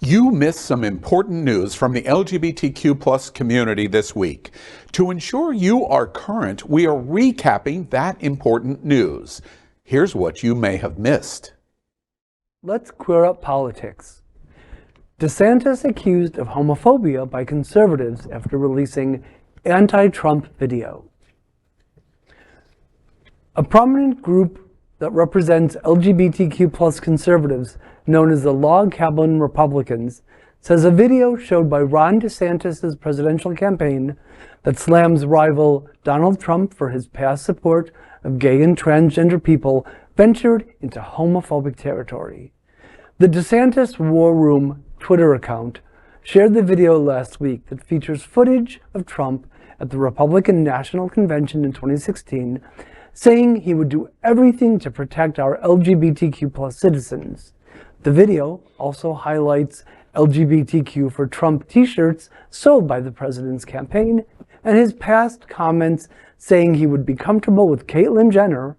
You missed some important news from the LGBTQ+ community this week. To ensure you are current, we are recapping that important news. Here's what you may have missed. Let's queer up politics. DeSantis accused of homophobia by conservatives after releasing anti-Trump video. A prominent group that represents LGBTQ+ conservatives, known as the Log Cabin Republicans, says a video showed by Ron DeSantis' presidential campaign that slams rival Donald Trump for his past support of gay and transgender people ventured into homophobic territory. The DeSantis War Room Twitter account shared the video last week that features footage of Trump at the Republican National Convention in 2016, saying he would do everything to protect our LGBTQ+ citizens. The video also highlights LGBTQ for Trump t-shirts sold by the president's campaign and his past comments saying he would be comfortable with Caitlyn Jenner,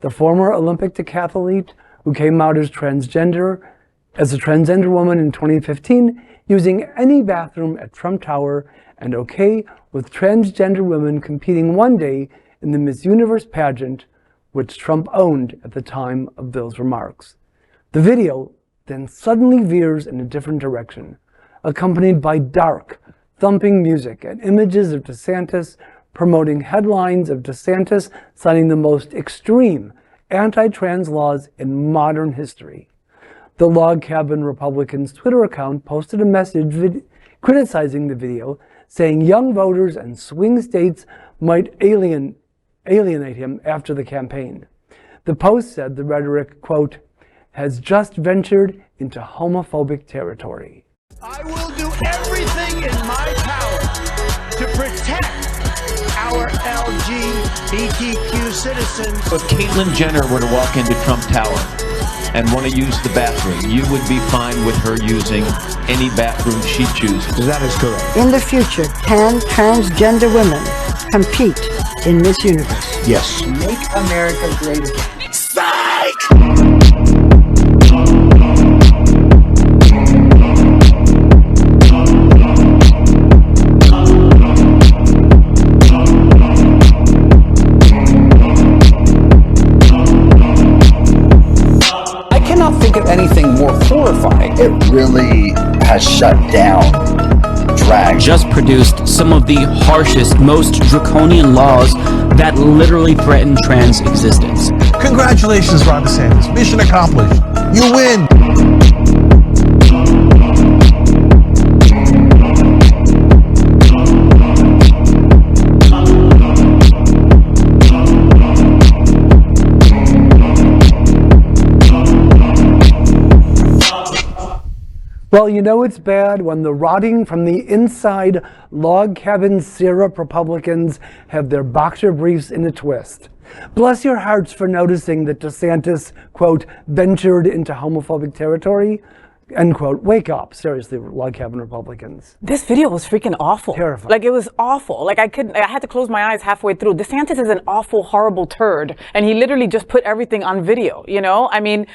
the former Olympic decathlete who came out as a transgender woman in 2015, using any bathroom at Trump Tower, and okay with transgender women competing one day in the Miss Universe pageant, which Trump owned at the time of those remarks. The video then suddenly veers in a different direction, accompanied by dark, thumping music and images of DeSantis promoting headlines of DeSantis signing the most extreme anti-trans laws in modern history. The Log Cabin Republicans' Twitter account posted a message criticizing the video, saying young voters and swing states might alienate him after the campaign. The post said the rhetoric, quote, has just ventured into homophobic territory. I will do everything in my power to protect our LGBTQ citizens. If Caitlyn Jenner were to walk into Trump Tower and want to use the bathroom, you would be fine with her using any bathroom she chooses. That is correct. In the future, can transgender women compete in Miss Universe? Yes. Make America great again. Psych! Anything more horrifying. It really has shut down drag. Just produced some of the harshest, most draconian laws that literally threaten trans existence. Congratulations, Ron DeSantis. Mission accomplished. You win. Well, you know it's bad when the rotting from the inside log cabin syrup Republicans have their boxer briefs in a twist. Bless your hearts for noticing that DeSantis, quote, ventured into homophobic territory, end quote. Wake up, seriously, log cabin Republicans. This video was freaking awful. Terrifying. Like, it was awful. Like, I had to close my eyes halfway through. DeSantis is an awful, horrible turd, and he literally just put everything on video, you know? I mean,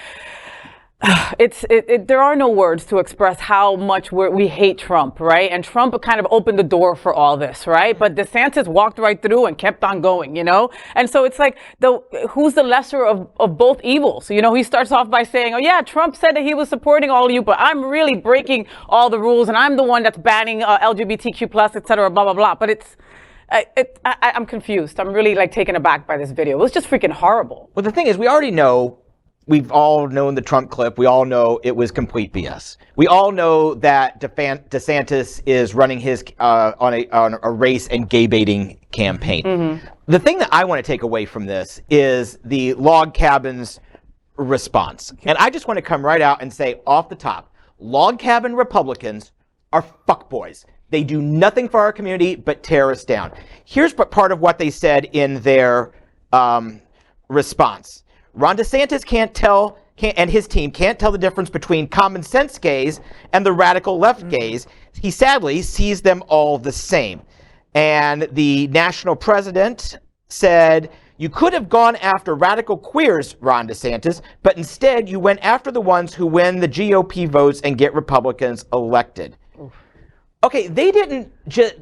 there are no words to express how much we hate Trump, right? And Trump kind of opened the door for all this, right? But DeSantis walked right through and kept on going, you know? And so it's like, who's the lesser of both evils? You know, he starts off by saying, oh yeah, Trump said that he was supporting all of you, but I'm really breaking all the rules, and I'm the one that's banning LGBTQ+, et cetera, blah, blah, blah. But I'm confused. I'm really like taken aback by this video. It was just freaking horrible. Well, the thing is, we already know. We've all known the Trump clip. We all know it was complete BS. We all know that DeSantis is running his on a race and gay baiting campaign. Mm-hmm. The thing that I want to take away from this is the log cabin's response. And I just want to come right out and say off the top, log cabin Republicans are fuckboys. They do nothing for our community but tear us down. Here's part of what they said in their response. Ron DeSantis and his team can't tell the difference between common sense gays and the radical left gays. He sadly sees them all the same. And the national president said, You could have gone after radical queers, Ron DeSantis, but instead you went after the ones who win the GOP votes and get Republicans elected. Okay, they didn't just,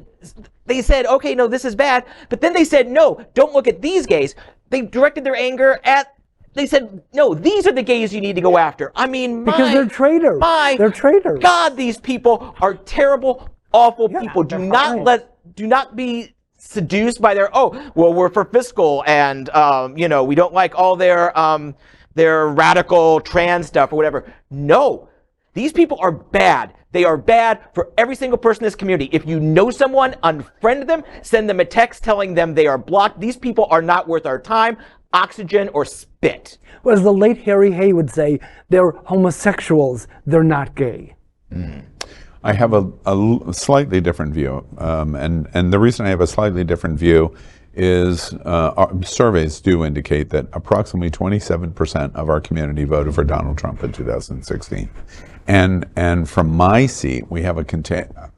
they said, okay, no, this is bad, but then they said, no, don't look at these gays. They directed their anger at, they said, no, these are the gays you need to go after. I mean, because they're traitors. They're traitors. God, these people are terrible, awful people. Do not be seduced by their, oh, well, we're for fiscal and, you know, we don't like all their radical trans stuff or whatever. No, these people are bad. They are bad for every single person in this community. If you know someone, unfriend them, send them a text telling them they are blocked. These people are not worth our time, oxygen, or spit. Well, as the late Harry Hay would say, they're homosexuals, they're not gay. I have a slightly different view, and the reason I have a slightly different view is surveys do indicate that approximately 27% of our community voted for Donald Trump in 2016. And from my seat, we have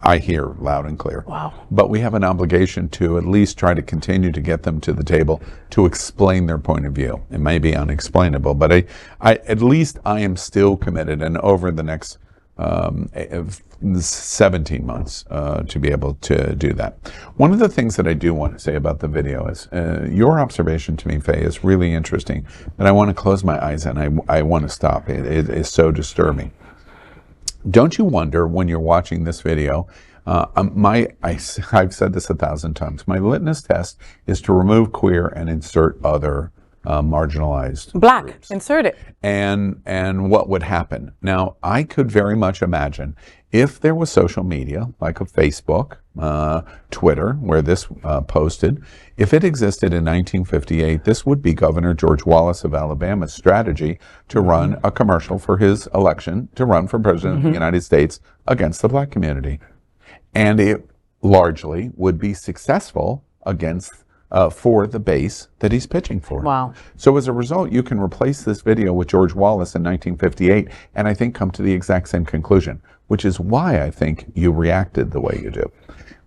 I hear loud and clear. Wow. But we have an obligation to at least try to continue to get them to the table to explain their point of view. It may be unexplainable, but I at least I am still committed, and over the next 17 months to be able to do that. One of the things that I do want to say about the video is your observation to me, Faye, is really interesting, and I want to close my eyes and I want to stop. It is so disturbing. Don't you wonder when you're watching this video, I've said this 1,000 times, my litmus test is to remove queer and insert other marginalized Black, groups. insert it. And what would happen? Now, I could very much imagine if there was social media, like a Facebook, Twitter, where this posted, if it existed in 1958, this would be Governor George Wallace of Alabama's strategy to run a commercial for his election to run for president of the United States against the black community. And it largely would be successful against for the base that he's pitching for. Wow. So as a result, you can replace this video with George Wallace in 1958 and I think come to the exact same conclusion, which is why I think you reacted the way you do.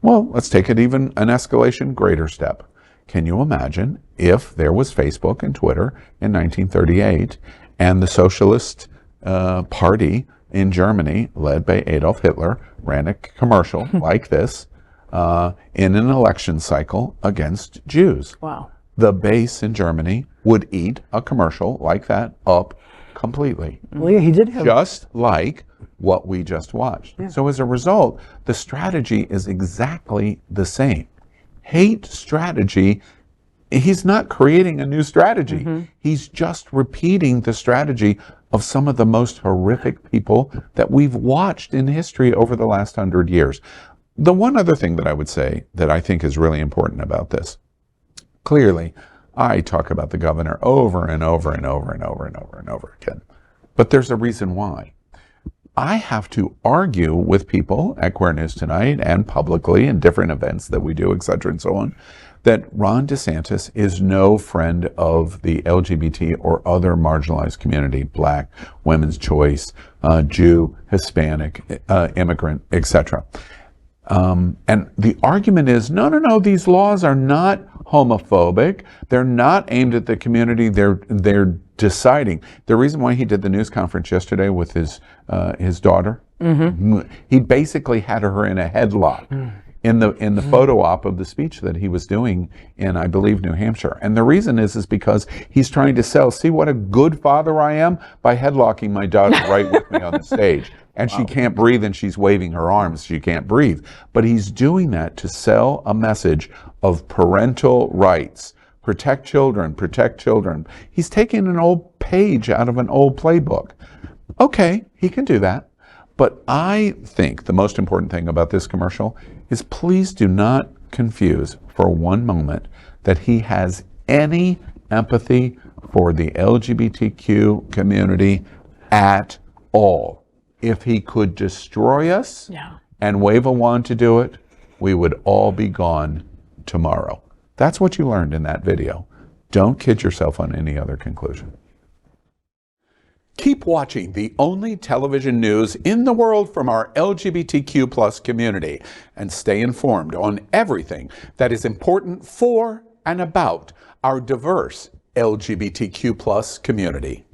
Well, let's take it even an escalation greater step. Can you imagine if there was Facebook and Twitter in 1938 and the Socialist Party in Germany, led by Adolf Hitler, ran a commercial like this in an election cycle against Jews? Wow. The base in Germany would eat a commercial like that up completely. Well, yeah, he did have... Just like what we just watched. Yeah. So as a result, the strategy is exactly the same. Hate strategy, he's not creating a new strategy. He's just repeating the strategy of some of the most horrific people that we've watched in history over the last 100 years. The one other thing that I would say that I think is really important about this, clearly, I talk about the governor over and over and over and over and over and over again. But there's a reason why. I have to argue with people at Queer News Tonight and publicly in different events that we do, et cetera, and so on, that Ron DeSantis is no friend of the LGBT or other marginalized community, black, women's choice, Jew, Hispanic, immigrant, et cetera. And the argument is, no, these laws are not homophobic. They're not aimed at the community. They're deciding. The reason why he did the news conference yesterday with his daughter, he basically had her in a headlock in the photo op of the speech that he was doing in, I believe, New Hampshire. And the reason is because he's trying to sell, see what a good father I am by headlocking my daughter right with me on the stage. And she can't breathe and she's waving her arms. She can't breathe. But he's doing that to sell a message of parental rights. Protect children, protect children. He's taking an old page out of an old playbook. Okay, he can do that. But I think the most important thing about this commercial is please do not confuse for one moment that he has any empathy for the LGBTQ community at all. If he could destroy us and wave a wand to do it, we would all be gone tomorrow. That's what you learned in that video. Don't kid yourself on any other conclusion. Keep watching the only television news in the world from our LGBTQ+ community and stay informed on everything that is important for and about our diverse LGBTQ+ community.